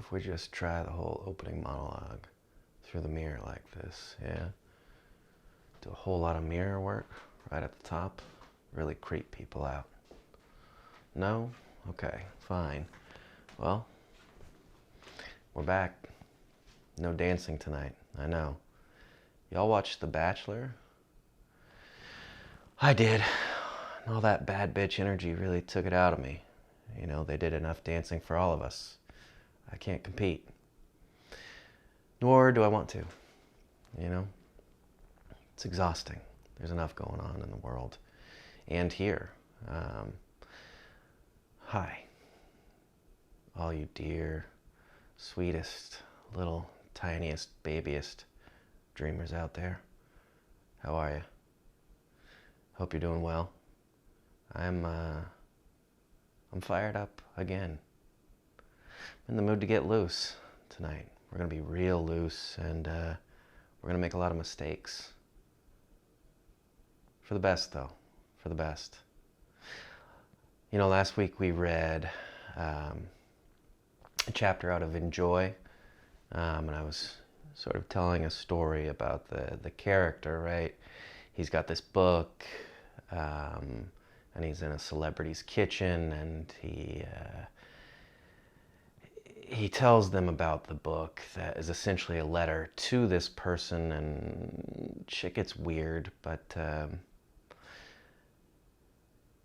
if we just try the whole opening monologue through the mirror like this, yeah? Do a whole lot of mirror work right at the top. Really creep people out. No? Okay, fine. Well, we're back. No dancing tonight, I know. Y'all watched The Bachelor? I did. And all that bad bitch energy really took it out of me. You know, they did enough dancing for all of us. I can't compete. Nor do I want to. You know? It's exhausting. There's enough going on in the world. And here. Hi. All you dear, sweetest, little, tiniest, babiest dreamers out there. How are you? Hope you're doing well. I'm fired up again. I'm in the mood to get loose tonight. We're gonna be real loose, and we're gonna make a lot of mistakes. For the best, though. For the best. You know, last week we read a chapter out of Enjoy, and I was sort of telling a story about the character, right? He's got this book, and he's in a celebrity's kitchen, and he tells them about the book that is essentially a letter to this person, and shit gets weird, but in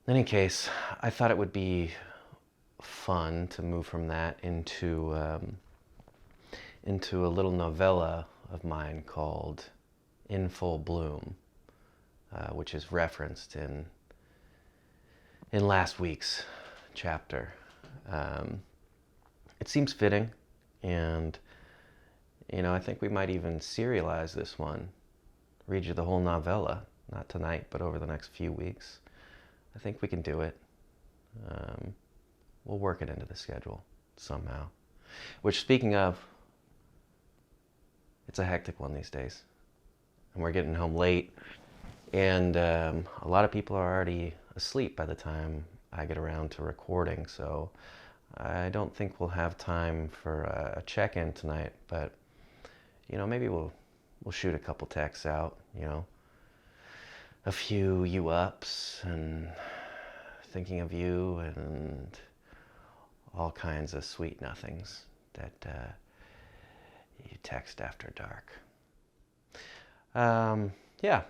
any case, I thought it would be fun to move from that into a little novella of mine called In Full Bloom, which is referenced in last week's chapter. It seems fitting, and you know, I think we might even serialize this one, read you the whole novella, not tonight, but over the next few weeks. I think we can do it. We'll work it into the schedule somehow. Which, speaking of, it's a hectic one these days. And we're getting home late, and a lot of people are already asleep by the time I get around to recording, so I don't think we'll have time for a check-in tonight, but you know, maybe we'll shoot a couple texts out, you know, a few you ups and thinking of you and all kinds of sweet nothings that you text after dark. Yeah,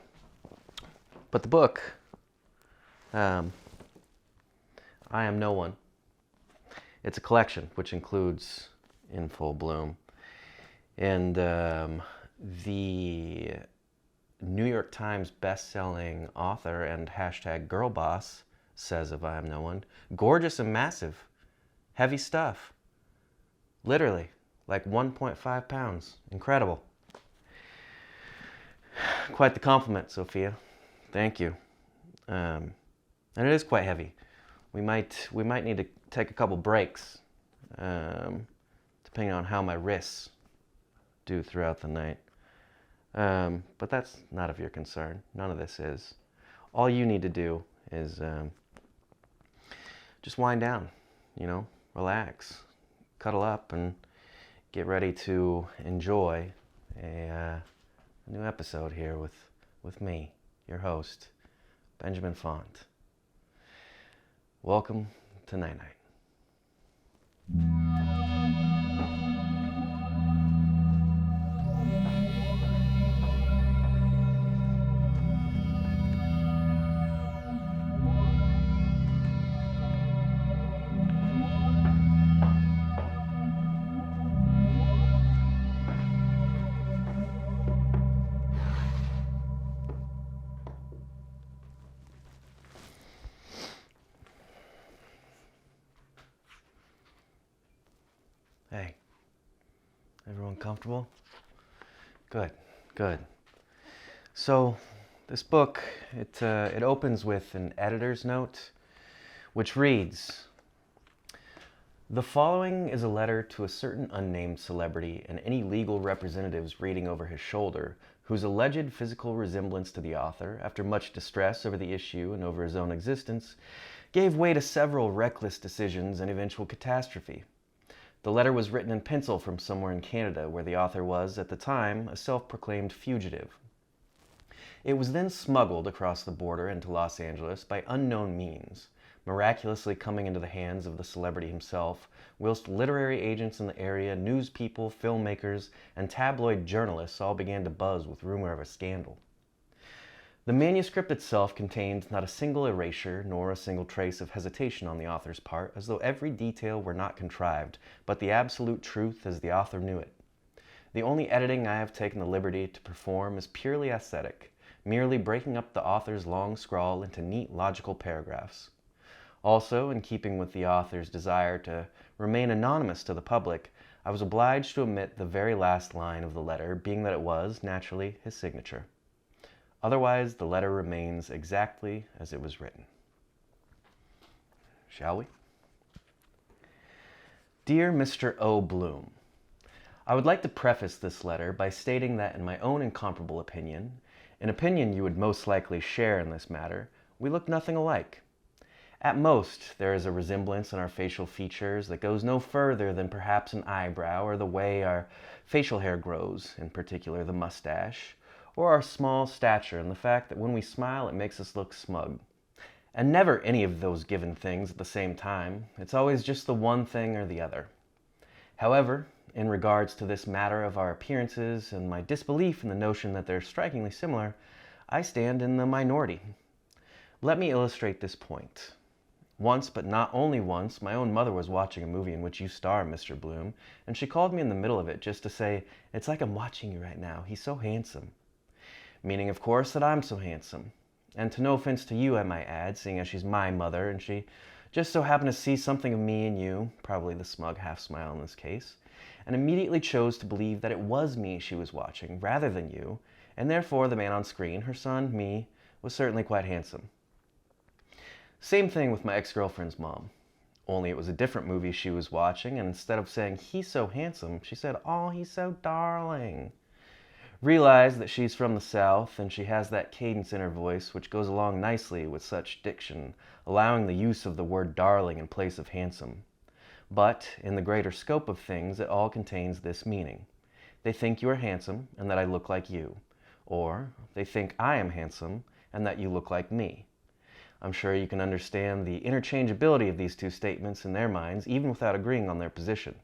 but the book, I Am No One. It's a collection which includes In Full Bloom. And the New York Times best-selling author and hashtag GIRLBOSS says of I Am No One, gorgeous and massive, heavy stuff. Literally, like 1.5 pounds. Incredible. Quite the compliment, Sophia. Thank you. And it is quite heavy. We might need to take a couple breaks, depending on how my wrists do throughout the night. But that's not of your concern. None of this is. All you need to do is just wind down, you know, relax, cuddle up, and get ready to enjoy a new episode here with me, your host, Benjamin Font. Welcome to Night Night. Hey, everyone comfortable? Good, good. So, this book, it opens with an editor's note, which reads, "The following is a letter to a certain unnamed celebrity and any legal representatives reading over his shoulder, whose alleged physical resemblance to the author, after much distress over the issue and over his own existence, gave way to several reckless decisions and eventual catastrophe. The letter was written in pencil from somewhere in Canada, where the author was, at the time, a self-proclaimed fugitive. It was then smuggled across the border into Los Angeles by unknown means, miraculously coming into the hands of the celebrity himself, whilst literary agents in the area, news people, filmmakers, and tabloid journalists all began to buzz with rumor of a scandal. The manuscript itself contained not a single erasure nor a single trace of hesitation on the author's part, as though every detail were not contrived, but the absolute truth as the author knew it. The only editing I have taken the liberty to perform is purely aesthetic, merely breaking up the author's long scrawl into neat, logical paragraphs. Also, in keeping with the author's desire to remain anonymous to the public, I was obliged to omit the very last line of the letter, being that it was, naturally, his signature. Otherwise, the letter remains exactly as it was written. Shall we? Dear Mr. O. Bloom, I would like to preface this letter by stating that in my own incomparable opinion, an opinion you would most likely share in this matter, we look nothing alike. At most, there is a resemblance in our facial features that goes no further than perhaps an eyebrow or the way our facial hair grows, in particular the mustache, or our small stature and the fact that when we smile it makes us look smug. And never any of those given things at the same time. It's always just the one thing or the other. However, in regards to this matter of our appearances and my disbelief in the notion that they're strikingly similar, I stand in the minority. Let me illustrate this point. Once, but not only once, my own mother was watching a movie in which you star, Mr. Bloom, and she called me in the middle of it just to say, "It's like I'm watching you right now. He's so handsome." Meaning, of course, that I'm so handsome. And to no offense to you, I might add, seeing as she's my mother, and she just so happened to see something of me in you, probably the smug half-smile in this case, and immediately chose to believe that it was me she was watching, rather than you, and therefore the man on screen, her son, me, was certainly quite handsome. Same thing with my ex-girlfriend's mom. Only it was a different movie she was watching, and instead of saying, "He's so handsome," she said, "Oh, he's so darling." Realize that she's from the South, and she has that cadence in her voice which goes along nicely with such diction, allowing the use of the word darling in place of handsome. But, in the greater scope of things, it all contains this meaning. They think you are handsome, and that I look like you. Or, they think I am handsome, and that you look like me. I'm sure you can understand the interchangeability of these two statements in their minds, even without agreeing on their position.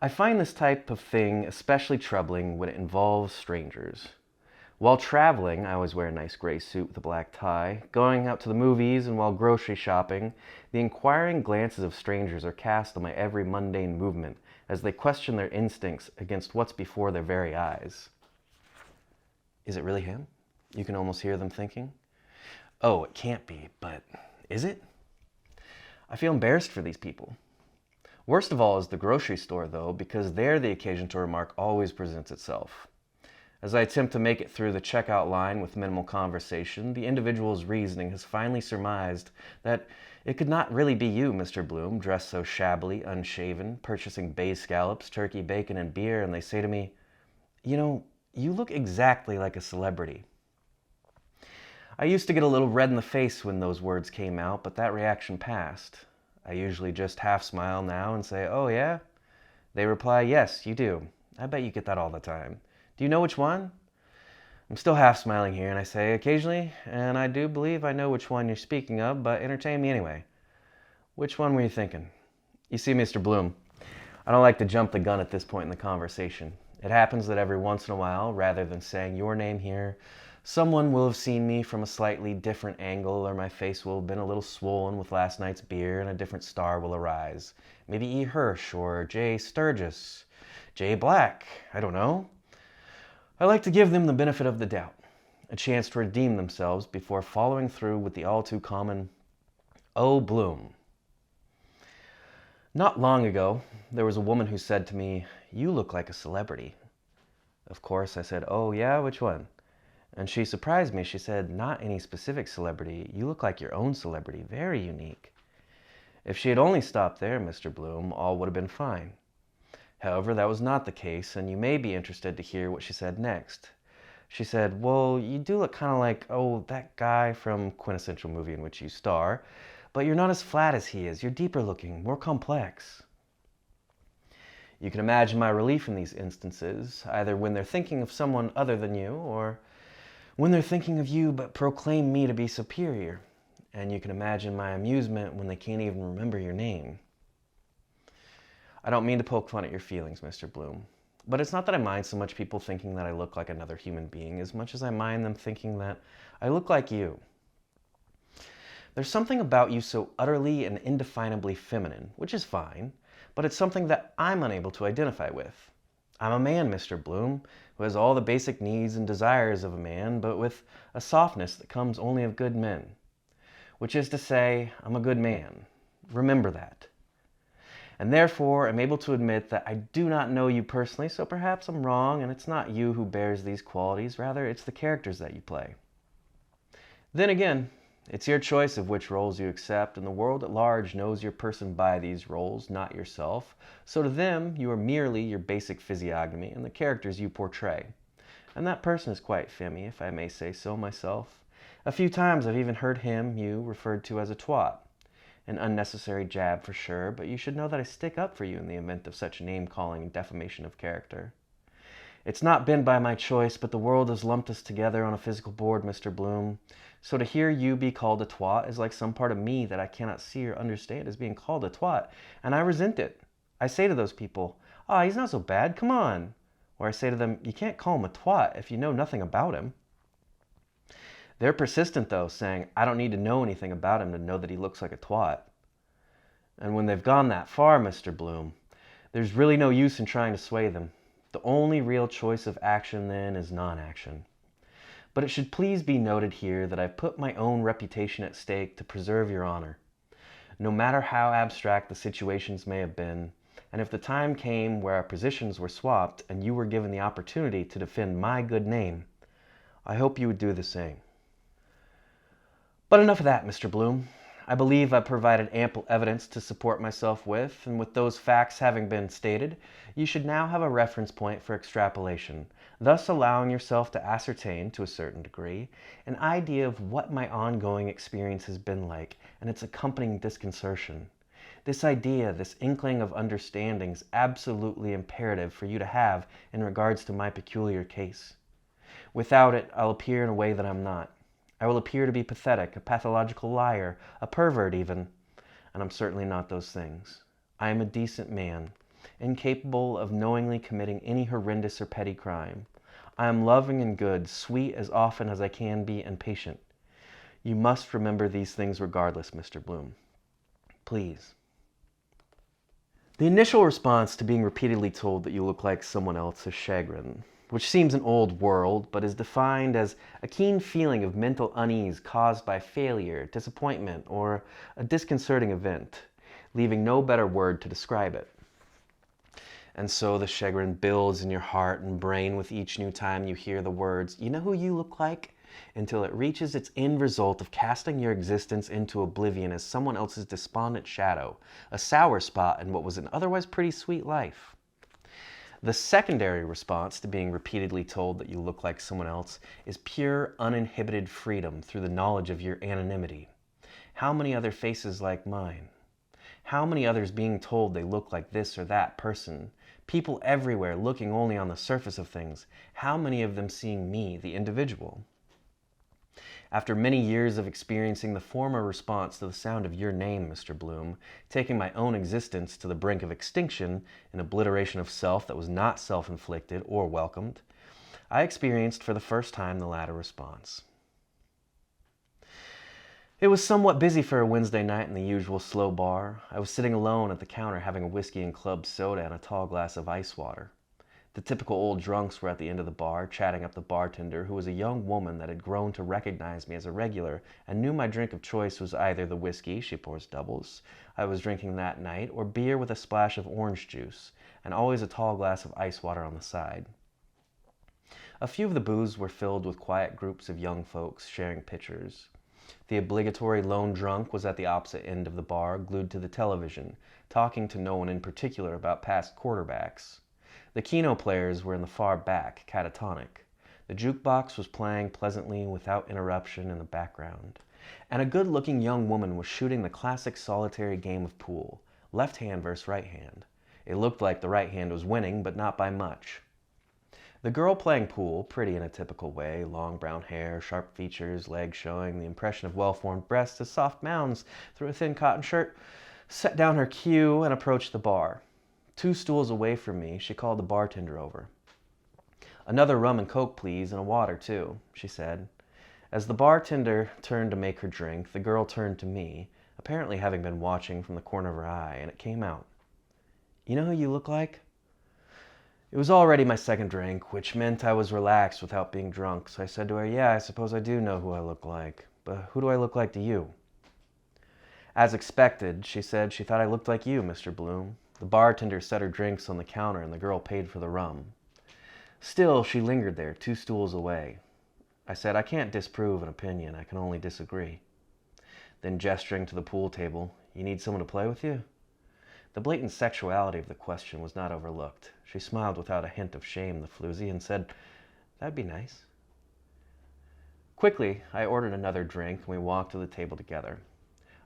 I find this type of thing especially troubling when it involves strangers. While traveling, I always wear a nice gray suit with a black tie. Going out to the movies and while grocery shopping, the inquiring glances of strangers are cast on my every mundane movement as they question their instincts against what's before their very eyes. Is it really him? You can almost hear them thinking. Oh, it can't be, but is it? I feel embarrassed for these people. Worst of all is the grocery store, though, because there the occasion to remark always presents itself. As I attempt to make it through the checkout line with minimal conversation, the individual's reasoning has finally surmised that it could not really be you, Mr. Bloom, dressed so shabbily, unshaven, purchasing bay scallops, turkey bacon, and beer, and they say to me, "You know, you look exactly like a celebrity." I used to get a little red in the face when those words came out, but that reaction passed. I usually just half smile now and say, "Oh yeah?" They reply, "Yes, you do. I bet you get that all the time. Do you know which one?" I'm still half smiling here and I say, "Occasionally, and I do believe I know which one you're speaking of, but entertain me anyway. Which one were you thinking?" You see, Mr. Bloom, I don't like to jump the gun at this point in the conversation. It happens that every once in a while, rather than saying your name here, someone will have seen me from a slightly different angle, or my face will have been a little swollen with last night's beer, and a different star will arise. Maybe E. Hirsch, or J. Sturgis, J. Black, I don't know. I like to give them the benefit of the doubt, a chance to redeem themselves before following through with the all-too-common, "Oh, Bloom." Not long ago, there was a woman who said to me, "You look like a celebrity." Of course, I said, "Oh yeah, which one?" And she surprised me. She said, "Not any specific celebrity. You look like your own celebrity. Very unique." If she had only stopped there, Mr. Bloom, all would have been fine. However, that was not the case, and you may be interested to hear what she said next. She said, "Well, you do look kind of like, oh, that guy from quintessential movie in which you star, But you're not as flat as he is. You're deeper looking, more complex. You can imagine my relief in these instances, either when they're thinking of someone other than you, or when they're thinking of you but proclaim me to be superior. And you can imagine my amusement when they can't even remember your name. I don't mean to poke fun at your feelings, Mr. Bloom, but it's not that I mind so much people thinking that I look like another human being as much as I mind them thinking that I look like you. There's something about you so utterly and indefinably feminine, which is fine, but it's something that I'm unable to identify with. I'm a man, Mr. Bloom, who has all the basic needs and desires of a man, but with a softness that comes only of good men. Which is to say, I'm a good man. Remember that. And therefore, I'm able to admit that I do not know you personally, so perhaps I'm wrong, and it's not you who bears these qualities, rather it's the characters that you play. Then again, it's your choice of which roles you accept, and the world at large knows your person by these roles, not yourself. So to them, you are merely your basic physiognomy and the characters you portray. And that person is quite femmy, if I may say so myself. A few times I've even heard him, you, referred to as a twat. An unnecessary jab for sure, but you should know that I stick up for you in the event of such name-calling and defamation of character. It's not been by my choice, but the world has lumped us together on a physical board, Mr. Bloom. So to hear you be called a twat is like some part of me that I cannot see or understand as being called a twat, and I resent it. I say to those people, he's not so bad, come on. Or I say to them, you can't call him a twat if you know nothing about him. They're persistent, though, saying, I don't need to know anything about him to know that he looks like a twat. And when they've gone that far, Mr. Bloom, there's really no use in trying to sway them. The only real choice of action, then, is non-action. But it should please be noted here that I've put my own reputation at stake to preserve your honor. No matter how abstract the situations may have been, and if the time came where our positions were swapped and you were given the opportunity to defend my good name, I hope you would do the same. But enough of that, Mr. Bloom. I believe I've provided ample evidence to support myself with, and with those facts having been stated, you should now have a reference point for extrapolation, thus allowing yourself to ascertain, to a certain degree, an idea of what my ongoing experience has been like and its accompanying disconcertion. This idea, this inkling of understanding is absolutely imperative for you to have in regards to my peculiar case. Without it, I'll appear in a way that I'm not. I will appear to be pathetic, a pathological liar, a pervert even, and I'm certainly not those things. I am a decent man, incapable of knowingly committing any horrendous or petty crime. I am loving and good, sweet as often as I can be, and patient. You must remember these things regardless, Mr. Bloom. Please. The initial response to being repeatedly told that you look like someone else is chagrin, which seems an old world, but is defined as a keen feeling of mental unease caused by failure, disappointment, or a disconcerting event, leaving no better word to describe it. And so the chagrin builds in your heart and brain with each new time you hear the words, you know who you look like? Until it reaches its end result of casting your existence into oblivion as someone else's despondent shadow, a sour spot in what was an otherwise pretty sweet life. The secondary response to being repeatedly told that you look like someone else is pure, uninhibited freedom through the knowledge of your anonymity. How many other faces like mine? How many others being told they look like this or that person? People everywhere looking only on the surface of things. How many of them seeing me, the individual? After many years of experiencing the former response to the sound of your name, Mr. Bloom, taking my own existence to the brink of extinction, an obliteration of self that was not self-inflicted or welcomed, I experienced for the first time the latter response. It was somewhat busy for a Wednesday night in the usual slow bar. I was sitting alone at the counter having a whiskey and club soda and a tall glass of ice water. The typical old drunks were at the end of the bar, chatting up the bartender, who was a young woman that had grown to recognize me as a regular and knew my drink of choice was either the whiskey, she pours doubles, I was drinking that night, or beer with a splash of orange juice, and always a tall glass of ice water on the side. A few of the booths were filled with quiet groups of young folks sharing pitchers. The obligatory lone drunk was at the opposite end of the bar, glued to the television, talking to no one in particular about past quarterbacks. The keno players were in the far back, catatonic. The jukebox was playing pleasantly without interruption in the background. And a good-looking young woman was shooting the classic solitary game of pool, left hand versus right hand. It looked like the right hand was winning, but not by much. The girl playing pool, pretty in a typical way, long brown hair, sharp features, legs showing the impression of well-formed breasts as soft mounds through a thin cotton shirt, set down her cue and approached the bar. 2 stools away from me, she called the bartender over. "Another rum and coke, please, and a water, too," she said. As the bartender turned to make her drink, the girl turned to me, apparently having been watching from the corner of her eye, and it came out. "You know who you look like?" It was already my second drink, which meant I was relaxed without being drunk, so I said to her, "Yeah, I suppose I do know who I look like. But who do I look like to you?" As expected, she said she thought I looked like you, Mr. Bloom. The bartender set her drinks on the counter and the girl paid for the rum. Still, she lingered there, 2 stools away. I said, "I can't disprove an opinion, I can only disagree." Then gesturing to the pool table, "You need someone to play with you?" The blatant sexuality of the question was not overlooked. She smiled without a hint of shame, the floozy, and said, "That'd be nice." Quickly, I ordered another drink, and we walked to the table together.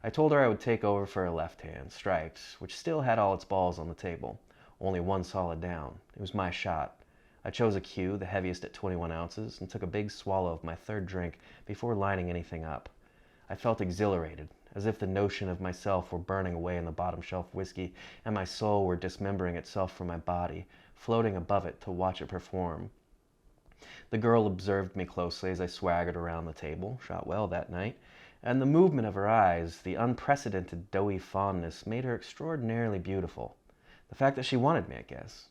I told her I would take over for her left hand, stripes, which still had all its balls on the table. Only one solid down. It was my shot. I chose a cue, the heaviest at 21 ounces, and took a big swallow of my third drink before lining anything up. I felt exhilarated, as if the notion of myself were burning away in the bottom shelf whiskey, and my soul were dismembering itself from my body, floating above it to watch it perform. The girl observed me closely as I swaggered around the table, shot well that night, and the movement of her eyes, the unprecedented doughy fondness, made her extraordinarily beautiful. The fact that she wanted me, I guess.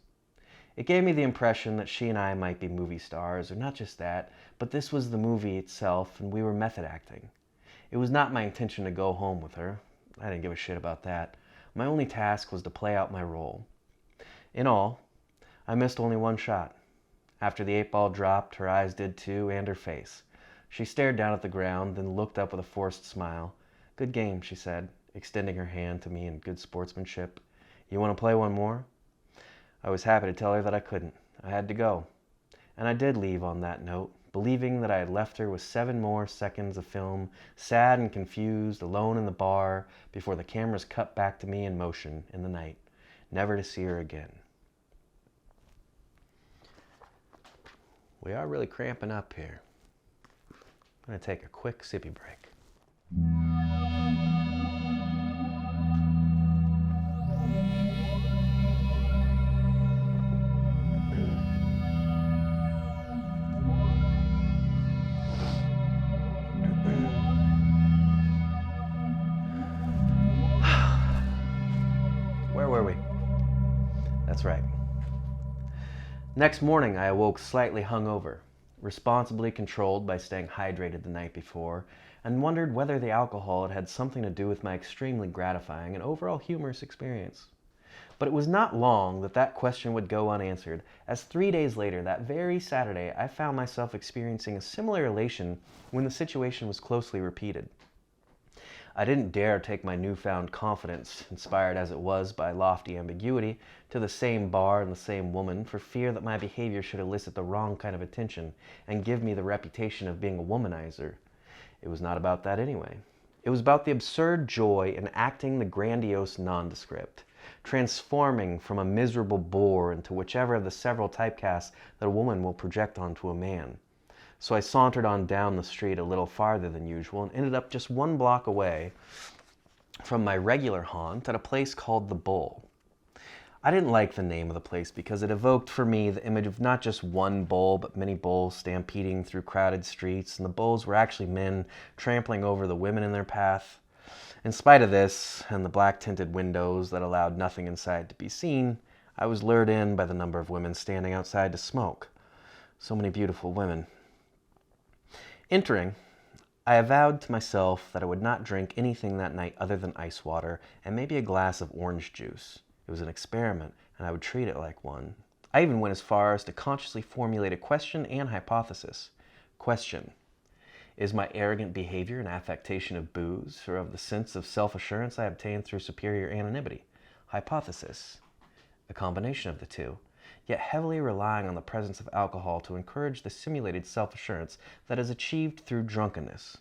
It gave me the impression that she and I might be movie stars, or not just that, but this was the movie itself, and we were method acting. It was not my intention to go home with her. I didn't give a shit about that. My only task was to play out my role. In all, I missed only one shot. After the 8-ball dropped, her eyes did too, and her face. She stared down at the ground, then looked up with a forced smile. "Good game," she said, extending her hand to me in good sportsmanship. "You want to play one more?" I was happy to tell her that I couldn't. I had to go. And I did leave on that note, believing that I had left her with 7 more seconds of film, sad and confused, alone in the bar, before the cameras cut back to me in motion in the night, never to see her again. We are really cramping up here. I'm going to take a quick sippy break. Where were we? That's right. Next morning, I awoke slightly hungover, responsibly controlled by staying hydrated the night before, and wondered whether the alcohol had had something to do with my extremely gratifying and overall humorous experience. But it was not long that that question would go unanswered, as 3 days later, that very Saturday, I found myself experiencing a similar elation when the situation was closely repeated. I didn't dare take my newfound confidence, inspired as it was by lofty ambiguity, to the same bar and the same woman, for fear that my behavior should elicit the wrong kind of attention and give me the reputation of being a womanizer. It was not about that anyway. It was about the absurd joy in acting the grandiose nondescript, transforming from a miserable bore into whichever of the several typecasts that a woman will project onto a man. So I sauntered on down the street a little farther than usual and ended up just 1 block away from my regular haunt at a place called The Bull. I didn't like the name of the place because it evoked for me the image of not just one bull, but many bulls stampeding through crowded streets, and the bulls were actually men trampling over the women in their path. In spite of this, and the black-tinted windows that allowed nothing inside to be seen, I was lured in by the number of women standing outside to smoke. So many beautiful women. Entering, I avowed to myself that I would not drink anything that night other than ice water and maybe a glass of orange juice. It was an experiment, and I would treat it like one. I even went as far as to consciously formulate a question and hypothesis. Question: is my arrogant behavior an affectation of booze, or of the sense of self-assurance I obtained through superior anonymity? Hypothesis: a combination of the two, yet heavily relying on the presence of alcohol to encourage the simulated self-assurance that is achieved through drunkenness.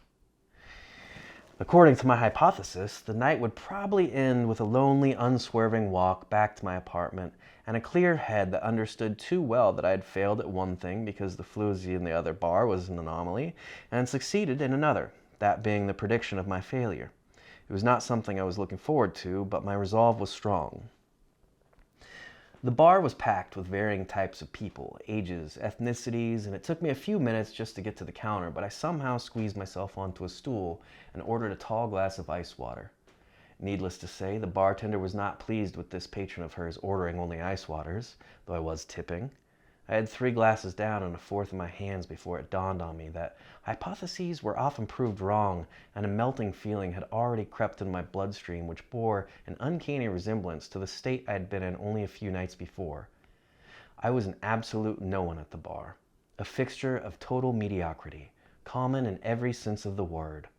According to my hypothesis, the night would probably end with a lonely, unswerving walk back to my apartment and a clear head that understood too well that I had failed at one thing because the floozy in the other bar was an anomaly, and succeeded in another, that being the prediction of my failure. It was not something I was looking forward to, but my resolve was strong. The bar was packed with varying types of people, ages, ethnicities, and it took me a few minutes just to get to the counter, but I somehow squeezed myself onto a stool and ordered a tall glass of ice water. Needless to say, the bartender was not pleased with this patron of hers ordering only ice waters, though I was tipping. I had 3 glasses down and a fourth in my hands before it dawned on me that hypotheses were often proved wrong, and a melting feeling had already crept in my bloodstream which bore an uncanny resemblance to the state I had been in only a few nights before. I was an absolute no one at the bar, a fixture of total mediocrity, common in every sense of the word.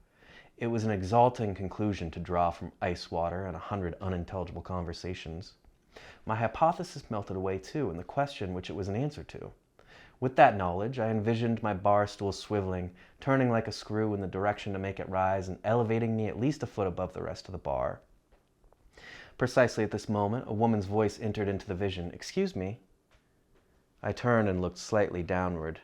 It was an exalting conclusion to draw from ice water and 100 unintelligible conversations. My hypothesis melted away too, and the question which it was an answer to. With that knowledge, I envisioned my bar stool swiveling, turning like a screw in the direction to make it rise, and elevating me at least a foot above the rest of the bar. Precisely at this moment, a woman's voice entered into the vision. "Excuse me." I turned and looked slightly downward.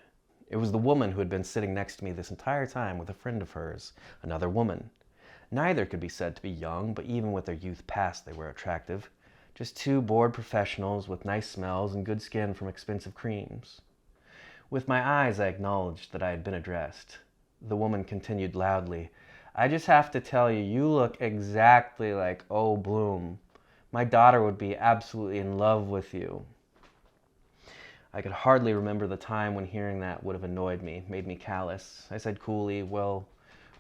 It was the woman who had been sitting next to me this entire time with a friend of hers, another woman. Neither could be said to be young, but even with their youth past, they were attractive. Just 2 bored professionals with nice smells and good skin from expensive creams. With my eyes, I acknowledged that I had been addressed. The woman continued loudly, "I just have to tell you, you look exactly like O. Bloom. My daughter would be absolutely in love with you." I could hardly remember the time when hearing that would have annoyed me, made me callous. I said coolly, "Well,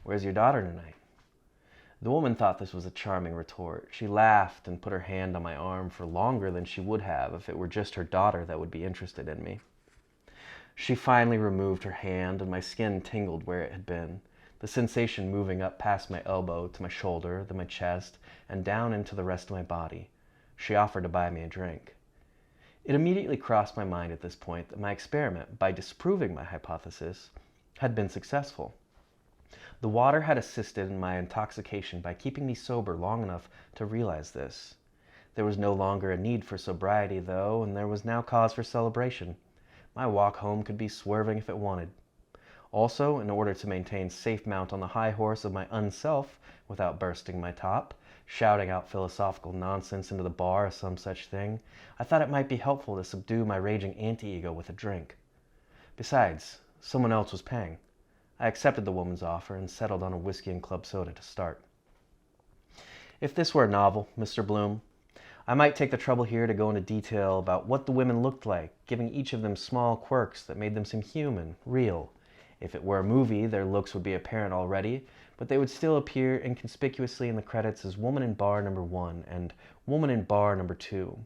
where's your daughter tonight?" The woman thought this was a charming retort. She laughed and put her hand on my arm for longer than she would have if it were just her daughter that would be interested in me. She finally removed her hand, and my skin tingled where it had been, the sensation moving up past my elbow to my shoulder, then my chest, and down into the rest of my body. She offered to buy me a drink. It immediately crossed my mind at this point that my experiment, by disproving my hypothesis, had been successful. The water had assisted in my intoxication by keeping me sober long enough to realize this. There was no longer a need for sobriety, though, and there was now cause for celebration. My walk home could be swerving if it wanted. Also, in order to maintain safe mount on the high horse of my unself without bursting my top, shouting out philosophical nonsense into the bar or some such thing, I thought it might be helpful to subdue my raging anti-ego with a drink. Besides, someone else was paying. I accepted the woman's offer and settled on a whiskey and club soda to start. If this were a novel, Mr. Bloom, I might take the trouble here to go into detail about what the women looked like, giving each of them small quirks that made them seem human, real. If it were a movie, their looks would be apparent already, but they would still appear inconspicuously in the credits as Woman in Bar Number 1 and Woman in Bar Number 2.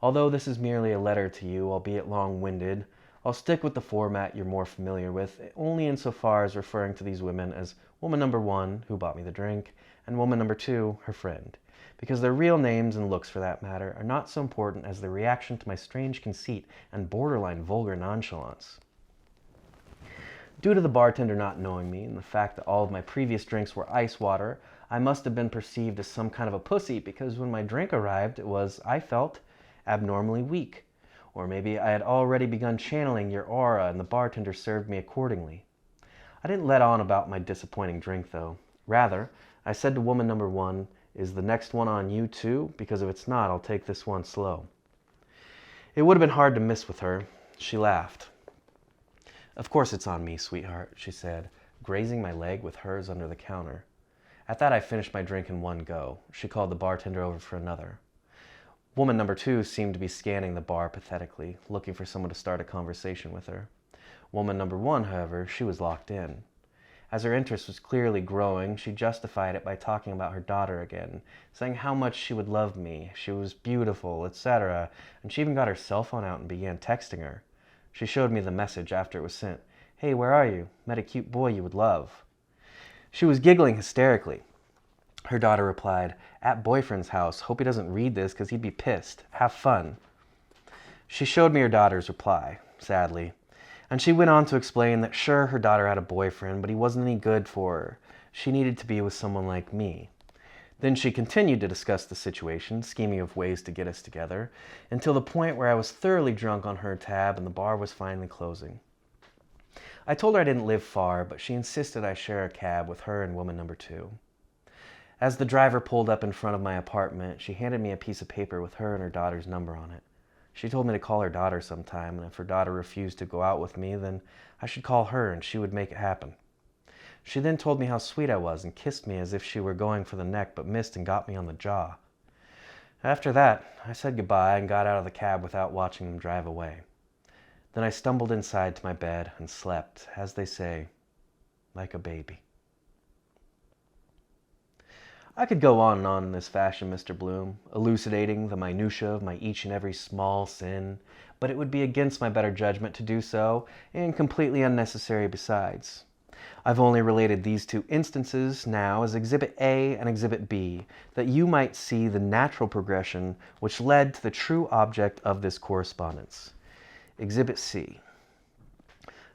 Although this is merely a letter to you, albeit long-winded, I'll stick with the format you're more familiar with, only insofar as referring to these women as Woman Number 1, who bought me the drink, and Woman Number 2, her friend, because their real names and looks, for that matter, are not so important as their reaction to my strange conceit and borderline vulgar nonchalance. Due to the bartender not knowing me and the fact that all of my previous drinks were ice water, I must have been perceived as some kind of a pussy, because when my drink arrived, it was, I felt, abnormally weak. Or maybe I had already begun channeling your aura and the bartender served me accordingly. I didn't let on about my disappointing drink, though. Rather, I said to Woman Number 1, "Is the next one on you too? Because if it's not, I'll take this one slow." It would have been hard to miss with her. She laughed. "Of course it's on me, sweetheart," she said, grazing my leg with hers under the counter. At that I finished my drink in one go. She called the bartender over for another. Woman Number 2 seemed to be scanning the bar pathetically, looking for someone to start a conversation with her. Woman Number 1, however, she was locked in. As her interest was clearly growing, she justified it by talking about her daughter again, saying how much she would love me, she was beautiful, etc., and she even got her cell phone out and began texting her. She showed me the message after it was sent. "Hey, where are you? Met a cute boy you would love." She was giggling hysterically. Her daughter replied, "At boyfriend's house. Hope he doesn't read this because he'd be pissed. Have fun." She showed me her daughter's reply, sadly, and she went on to explain that sure, her daughter had a boyfriend, but he wasn't any good for her. She needed to be with someone like me. Then she continued to discuss the situation, scheming of ways to get us together, until the point where I was thoroughly drunk on her tab and the bar was finally closing. I told her I didn't live far, but she insisted I share a cab with her and woman number 2. As the driver pulled up in front of my apartment, she handed me a piece of paper with her and her daughter's number on it. She told me to call her daughter sometime, and if her daughter refused to go out with me, then I should call her and she would make it happen. She then told me how sweet I was and kissed me as if she were going for the neck but missed and got me on the jaw. After that, I said goodbye and got out of the cab without watching them drive away. Then I stumbled inside to my bed and slept, as they say, like a baby. I could go on and on in this fashion, Mr. Bloom, elucidating the minutiae of my each and every small sin, but it would be against my better judgment to do so, and completely unnecessary besides. I've only related these 2 instances now as Exhibit A and Exhibit B, that you might see the natural progression which led to the true object of this correspondence. Exhibit C.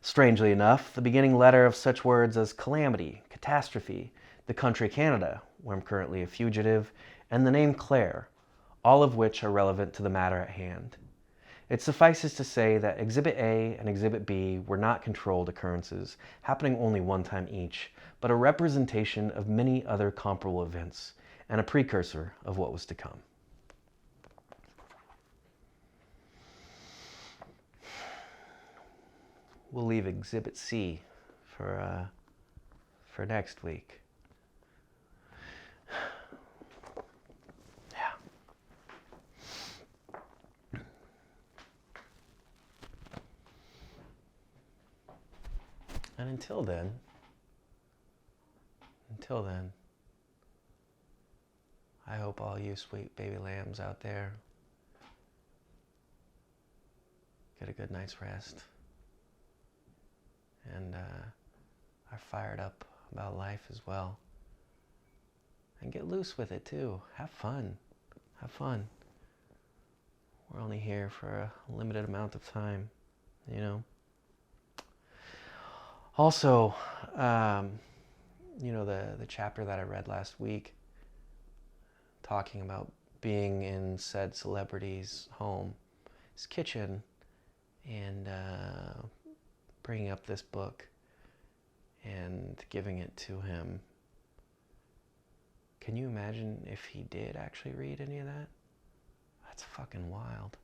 Strangely enough, the beginning letter of such words as calamity, catastrophe, the country Canada, where I'm currently a fugitive, and the name Claire, all of which are relevant to the matter at hand. It suffices to say that Exhibit A and Exhibit B were not controlled occurrences, happening only one time each, but a representation of many other comparable events, and a precursor of what was to come. We'll leave Exhibit C for next week. Yeah. And until then, I hope all you sweet baby lambs out there get a good night's rest and are fired up about life as well. And get loose with it too. Have fun. Have fun. We're only here for a limited amount of time, you know. Also, you know, the chapter that I read last week talking about being in said celebrity's home, his kitchen, and bringing up this book and giving it to him. Can you imagine if he did actually read any of that? That's fucking wild.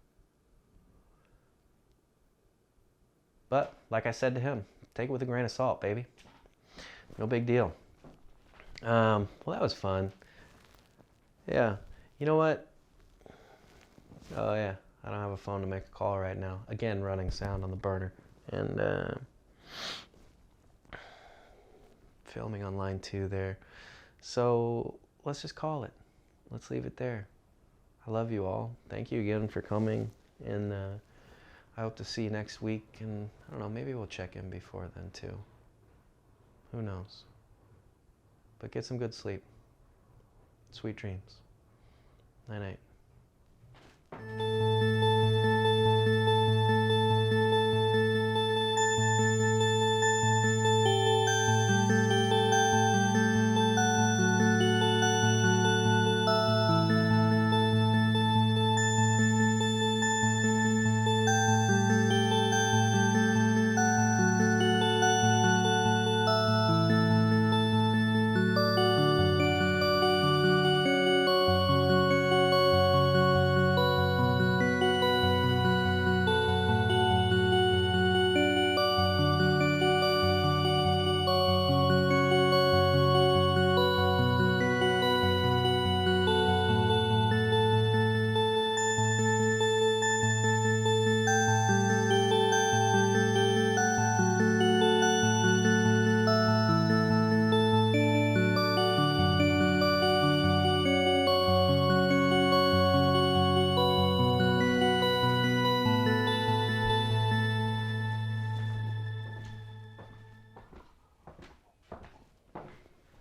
But, like I said to him, take it with a grain of salt, baby. No big deal. Well, that was fun. Yeah. You know what? Oh, yeah. I don't have a phone to make a call right now. Again, running sound on the burner. And filming on line 2 there. So let's just call it. Let's leave it there. I love you all. Thank you again for coming. And I hope to see you next week. And I don't know, maybe we'll check in before then too. Who knows? But get some good sleep. Sweet dreams. Night night.